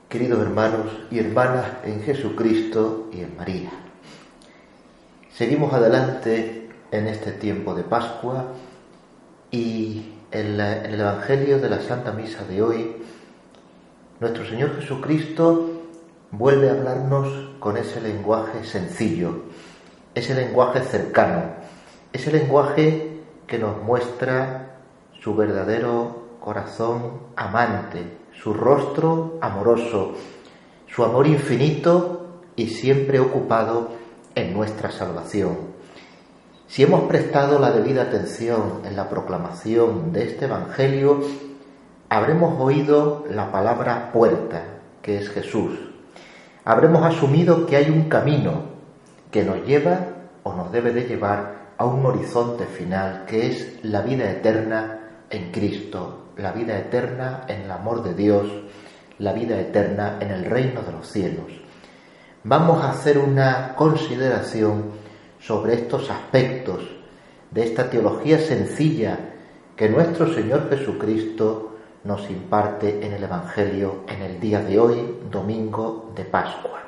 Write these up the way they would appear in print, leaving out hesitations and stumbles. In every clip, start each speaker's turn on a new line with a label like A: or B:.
A: Queridos hermanos y hermanas en Jesucristo y en María, seguimos adelante en este tiempo de Pascua y en el Evangelio de la Santa Misa de hoy, nuestro Señor Jesucristo vuelve a hablarnos con ese lenguaje sencillo, ese lenguaje cercano, ese lenguaje que nos muestra su verdadero corazón amante, su rostro amoroso, su amor infinito y siempre ocupado en nuestra salvación. Si hemos prestado la debida atención en la proclamación de este Evangelio, habremos oído la palabra puerta, que es Jesús. Habremos asumido que hay un camino que nos lleva o nos debe de llevar a un horizonte final, que es la vida eterna en Cristo, la vida eterna en el amor de Dios, la vida eterna en el reino de los cielos. Vamos a hacer una consideración sobre estos aspectos de esta teología sencilla que nuestro Señor Jesucristo nos imparte en el Evangelio en el día de hoy, domingo de Pascua.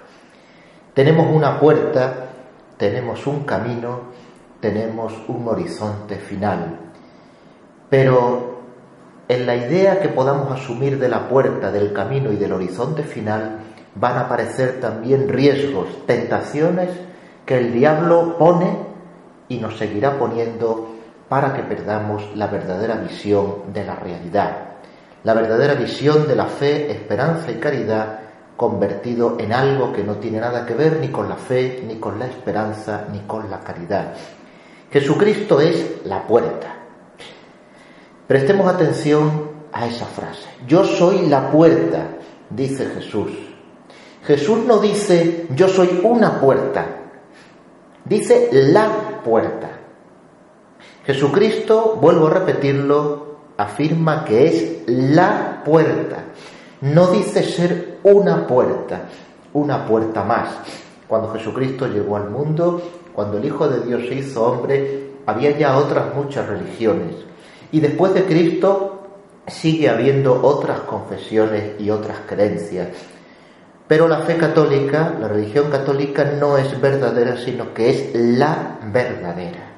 A: Tenemos una puerta, tenemos un camino, tenemos un horizonte final, pero en la idea que podamos asumir de la puerta, del camino y del horizonte final van a aparecer también riesgos, tentaciones que el diablo pone y nos seguirá poniendo para que perdamos la verdadera visión de la realidad, la verdadera visión de la fe, esperanza y caridad convertido en algo que no tiene nada que ver ni con la fe, ni con la esperanza, ni con la caridad. Jesucristo es la puerta. Prestemos atención a esa frase. Yo soy la puerta, dice Jesús. Jesús no dice yo soy una puerta, dice la puerta. Jesucristo, vuelvo a repetirlo, afirma que es la puerta. No dice ser una puerta más. Cuando Jesucristo llegó al mundo, cuando el Hijo de Dios se hizo hombre, había ya otras muchas religiones. Y después de Cristo sigue habiendo otras confesiones y otras creencias. Pero la fe católica, la religión católica no es verdadera, sino que es la verdadera.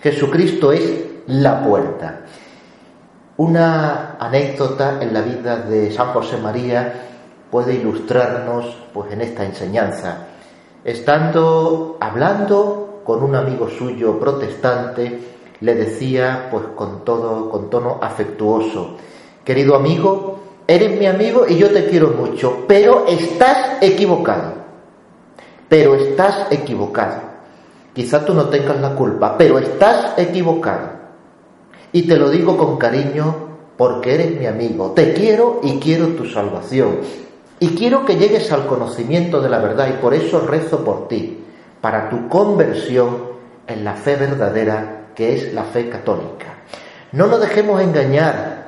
A: Jesucristo es la puerta. Una anécdota en la vida de San José María puede ilustrarnos pues en esta enseñanza. Estando hablando con un amigo suyo protestante, le decía pues con tono afectuoso: querido amigo, eres mi amigo y yo te quiero mucho, pero estás equivocado. Quizá tú no tengas la culpa, pero estás equivocado. Y te lo digo con cariño porque eres mi amigo. Te quiero y quiero tu salvación. Y quiero que llegues al conocimiento de la verdad y por eso rezo por ti, para tu conversión en la fe verdadera que es la fe católica. No nos dejemos engañar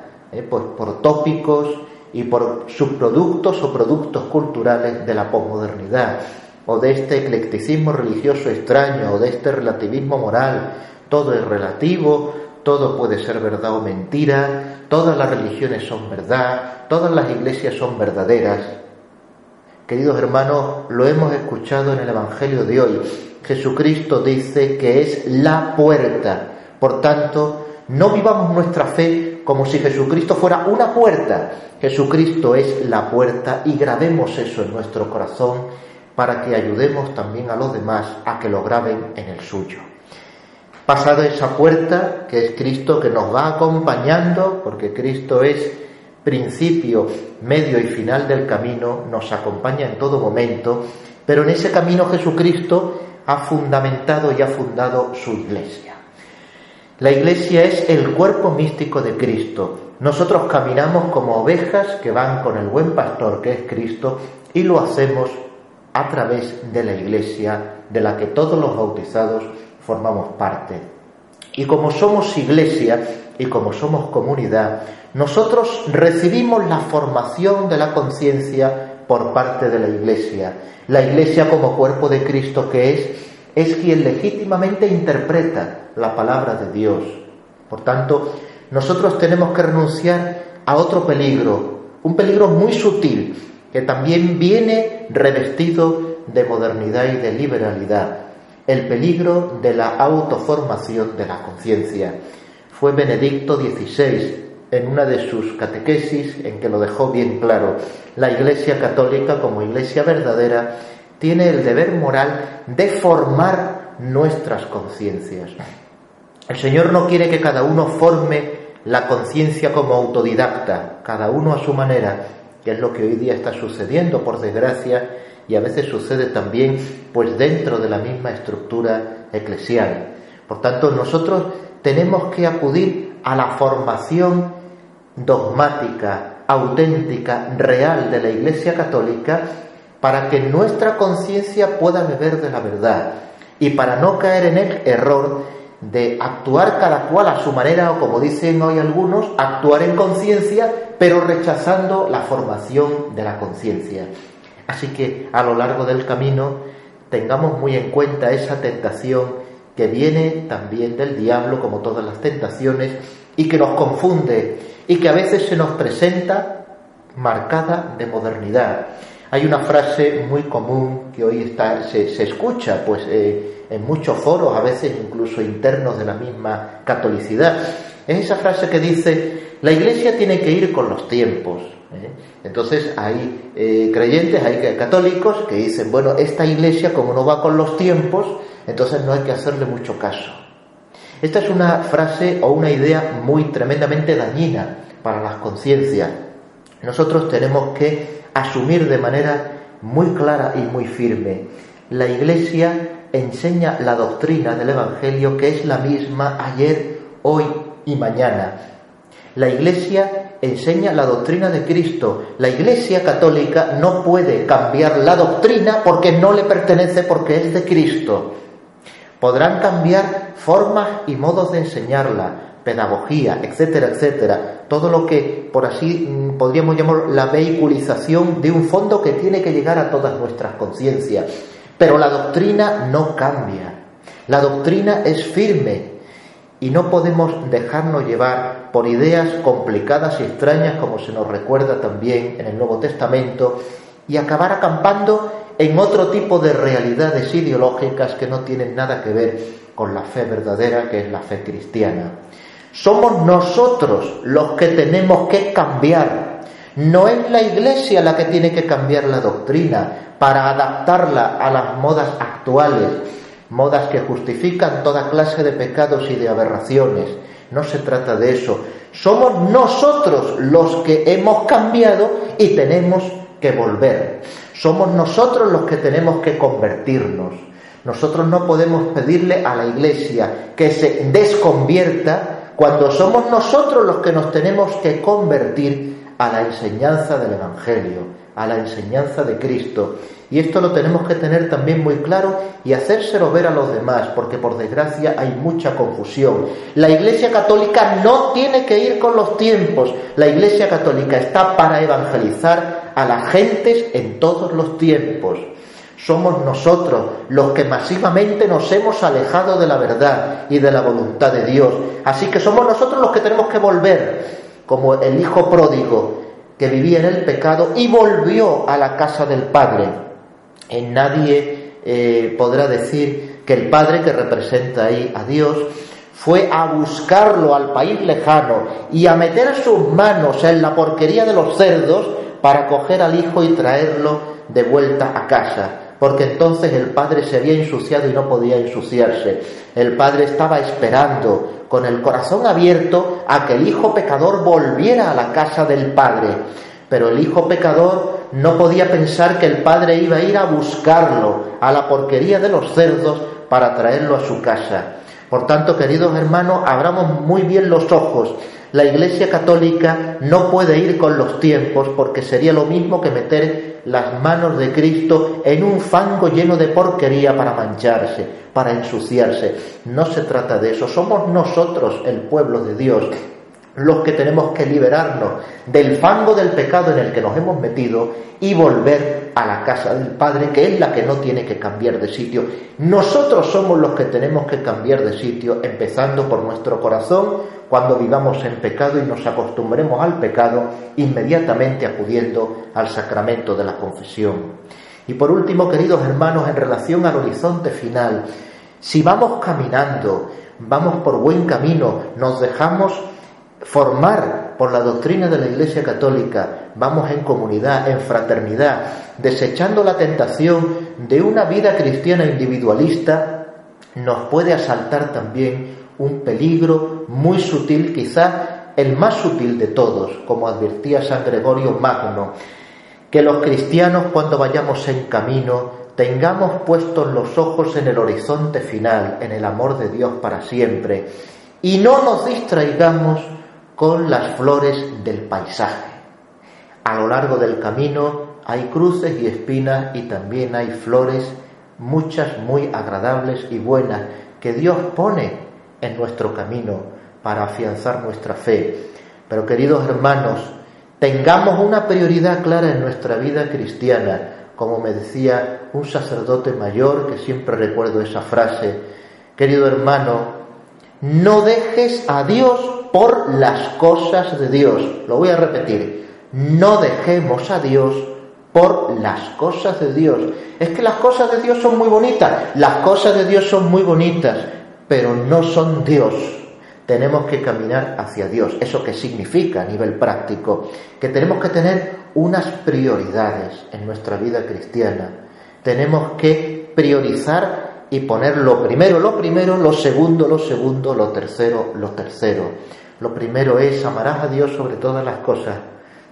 A: pues por tópicos y por subproductos o productos culturales de la posmodernidad o de este eclecticismo religioso extraño o de este relativismo moral. Todo es relativo, todo puede ser verdad o mentira, todas las religiones son verdad, todas las iglesias son verdaderas. Queridos hermanos, lo hemos escuchado en el Evangelio de hoy. Jesucristo dice que es la puerta. Por tanto, no vivamos nuestra fe como si Jesucristo fuera una puerta. Jesucristo es la puerta y grabemos eso en nuestro corazón para que ayudemos también a los demás a que lo graben en el suyo. Pasada esa puerta, que es Cristo, que nos va acompañando, porque Cristo es principio, medio y final del camino, nos acompaña en todo momento, pero en ese camino Jesucristo ha fundamentado y ha fundado su iglesia. La iglesia es el cuerpo místico de Cristo. Nosotros caminamos como ovejas que van con el buen pastor, que es Cristo, y lo hacemos a través de la iglesia, de la que todos los bautizados formamos parte. Y como somos iglesia y como somos comunidad, nosotros recibimos la formación de la conciencia por parte de la iglesia. La iglesia como cuerpo de Cristo que es quien legítimamente interpreta la palabra de Dios. Por tanto, nosotros tenemos que renunciar a otro peligro, un peligro muy sutil, que también viene revestido de modernidad y de liberalidad. El peligro de la autoformación de la conciencia. Fue Benedicto XVI, en una de sus catequesis, en que lo dejó bien claro. La Iglesia Católica, como Iglesia verdadera, tiene el deber moral de formar nuestras conciencias. El Señor no quiere que cada uno forme la conciencia como autodidacta, cada uno a su manera, que es lo que hoy día está sucediendo, por desgracia, y a veces sucede también pues dentro de la misma estructura eclesial. Por tanto, nosotros tenemos que acudir a la formación dogmática, auténtica, real de la Iglesia Católica, para que nuestra conciencia pueda beber de la verdad y para no caer en el error de actuar cada cual a su manera, o como dicen hoy algunos, actuar en conciencia, pero rechazando la formación de la conciencia. Así que a lo largo del camino tengamos muy en cuenta esa tentación que viene también del diablo, como todas las tentaciones, y que nos confunde y que a veces se nos presenta marcada de modernidad. Hay una frase muy común que hoy se escucha pues en muchos foros, a veces incluso internos de la misma catolicidad. Es esa frase que dice: la Iglesia tiene que ir con los tiempos. Entonces hay creyentes, hay católicos que dicen: bueno, esta Iglesia como no va con los tiempos, entonces no hay que hacerle mucho caso. Esta es una frase o una idea muy tremendamente dañina para las conciencias. Nosotros tenemos que asumir de manera muy clara y muy firme: la Iglesia enseña la doctrina del Evangelio, que es la misma ayer, hoy y mañana. La Iglesia enseña la doctrina de Cristo. La Iglesia Católica no puede cambiar la doctrina porque no le pertenece, porque es de Cristo. Podrán cambiar formas y modos de enseñarla, pedagogía, etcétera, etcétera. Todo lo que, por así podríamos llamar, la vehiculización de un fondo que tiene que llegar a todas nuestras conciencias. Pero la doctrina no cambia. La doctrina es firme. Y no podemos dejarnos llevar por ideas complicadas y extrañas, como se nos recuerda también en el Nuevo Testamento, y acabar acampando en otro tipo de realidades ideológicas que no tienen nada que ver con la fe verdadera, que es la fe cristiana. Somos nosotros los que tenemos que cambiar. No es la Iglesia la que tiene que cambiar la doctrina para adaptarla a las modas actuales, modas que justifican toda clase de pecados y de aberraciones. No se trata de eso. Somos nosotros los que hemos cambiado y tenemos que volver. Somos nosotros los que tenemos que convertirnos. Nosotros no podemos pedirle a la Iglesia que se desconvierta cuando somos nosotros los que nos tenemos que convertir a la enseñanza del Evangelio, a la enseñanza de Cristo. Y esto lo tenemos que tener también muy claro y hacérselo ver a los demás, porque por desgracia hay mucha confusión. La Iglesia Católica no tiene que ir con los tiempos. La Iglesia Católica está para evangelizar a las gentes en todos los tiempos. Somos nosotros los que masivamente nos hemos alejado de la verdad y de la voluntad de Dios. Así que somos nosotros los que tenemos que volver, como el hijo pródigo que vivía en el pecado y volvió a la casa del Padre. Nadie podrá decir que el Padre, que representa ahí a Dios, fue a buscarlo al país lejano y a meter sus manos en la porquería de los cerdos para coger al hijo y traerlo de vuelta a casa, porque entonces el Padre se había ensuciado y no podía ensuciarse. El Padre estaba esperando con el corazón abierto a que el hijo pecador volviera a la casa del Padre, pero el hijo pecador no podía pensar que el Padre iba a ir a buscarlo a la porquería de los cerdos para traerlo a su casa. Por tanto, queridos hermanos, abramos muy bien los ojos. La Iglesia Católica no puede ir con los tiempos, porque sería lo mismo que meter las manos de Cristo en un fango lleno de porquería para mancharse, para ensuciarse. No se trata de eso. Somos nosotros el pueblo de Dios los que tenemos que liberarnos del fango del pecado en el que nos hemos metido y volver a la casa del Padre, que es la que no tiene que cambiar de sitio. Nosotros somos los que tenemos que cambiar de sitio, empezando por nuestro corazón, cuando vivamos en pecado y nos acostumbremos al pecado, inmediatamente acudiendo al sacramento de la confesión. Y por último, queridos hermanos, en relación al horizonte final, si vamos caminando, vamos por buen camino, nos dejamos formar por la doctrina de la Iglesia Católica, vamos en comunidad, en fraternidad, desechando la tentación de una vida cristiana individualista, nos puede asaltar también un peligro muy sutil, quizás el más sutil de todos, como advertía San Gregorio Magno, que los cristianos, cuando vayamos en camino, tengamos puestos los ojos en el horizonte final, en el amor de Dios para siempre, y no nos distraigamos con las flores del paisaje. A lo largo del camino hay cruces y espinas y también hay flores, muchas muy agradables y buenas, que Dios pone en nuestro camino para afianzar nuestra fe. Pero, queridos hermanos, tengamos una prioridad clara en nuestra vida cristiana. Como me decía un sacerdote mayor, que siempre recuerdo esa frase: querido hermano, no dejes a Dios por las cosas de Dios. Lo voy a repetir: no dejemos a Dios por las cosas de Dios. Es que las cosas de Dios son muy bonitas, las cosas de Dios son muy bonitas, pero no son Dios. Tenemos que caminar hacia Dios. ¿Eso qué significa a nivel práctico? Que tenemos que tener unas prioridades en nuestra vida cristiana. Tenemos que priorizar y poner lo primero, lo segundo, lo tercero. Lo primero es: amarás a Dios sobre todas las cosas,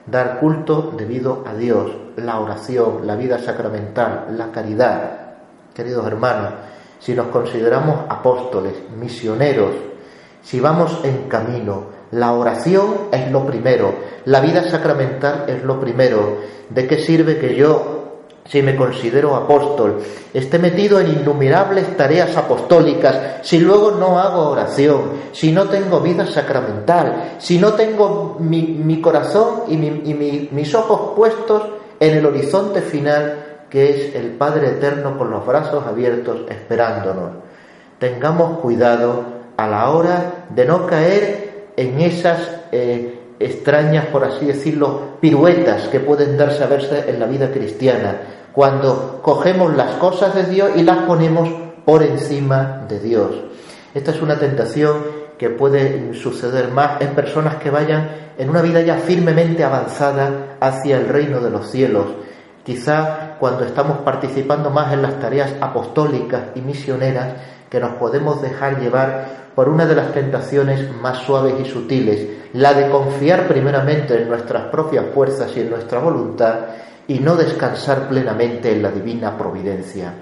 A: dar culto debido a Dios, la oración, la vida sacramental, la caridad. Queridos hermanos, si nos consideramos apóstoles, misioneros, si vamos en camino, la oración es lo primero, la vida sacramental es lo primero. ¿De qué sirve que yo, si me considero apóstol, esté metido en innumerables tareas apostólicas, si luego no hago oración, si no tengo vida sacramental, si no tengo mi corazón y mis ojos puestos en el horizonte final, que es el Padre Eterno con los brazos abiertos esperándonos? Tengamos cuidado a la hora de no caer en esas extrañas, por así decirlo, piruetas que pueden darse a verse en la vida cristiana, cuando cogemos las cosas de Dios y las ponemos por encima de Dios. Esta es una tentación que puede suceder más en personas que vayan en una vida ya firmemente avanzada hacia el reino de los cielos. Quizá cuando estamos participando más en las tareas apostólicas y misioneras, que nos podemos dejar llevar por una de las tentaciones más suaves y sutiles, la de confiar primeramente en nuestras propias fuerzas y en nuestra voluntad, y no descansar plenamente en la divina providencia.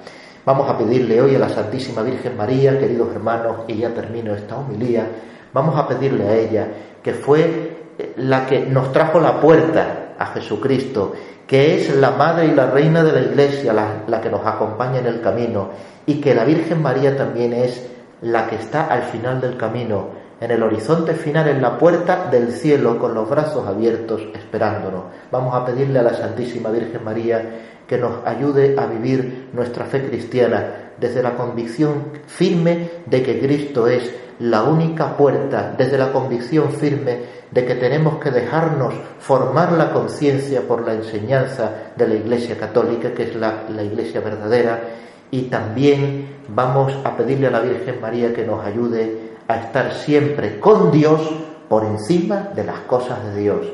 A: Vamos a pedirle hoy a la Santísima Virgen María, queridos hermanos, y ya termino esta homilía, vamos a pedirle a ella, que fue la que nos trajo la puerta a Jesucristo, que es la Madre y la Reina de la Iglesia, la que nos acompaña en el camino, y que la Virgen María también es la que está al final del camino, en el horizonte final, en la puerta del cielo, con los brazos abiertos esperándonos. Vamos a pedirle a la Santísima Virgen María que nos ayude a vivir nuestra fe cristiana desde la convicción firme de que Cristo es la única puerta, desde la convicción firme de que tenemos que dejarnos formar la conciencia por la enseñanza de la Iglesia Católica, que es la Iglesia verdadera, y también vamos a pedirle a la Virgen María que nos ayude a estar siempre con Dios por encima de las cosas de Dios.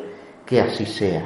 A: Que así sea.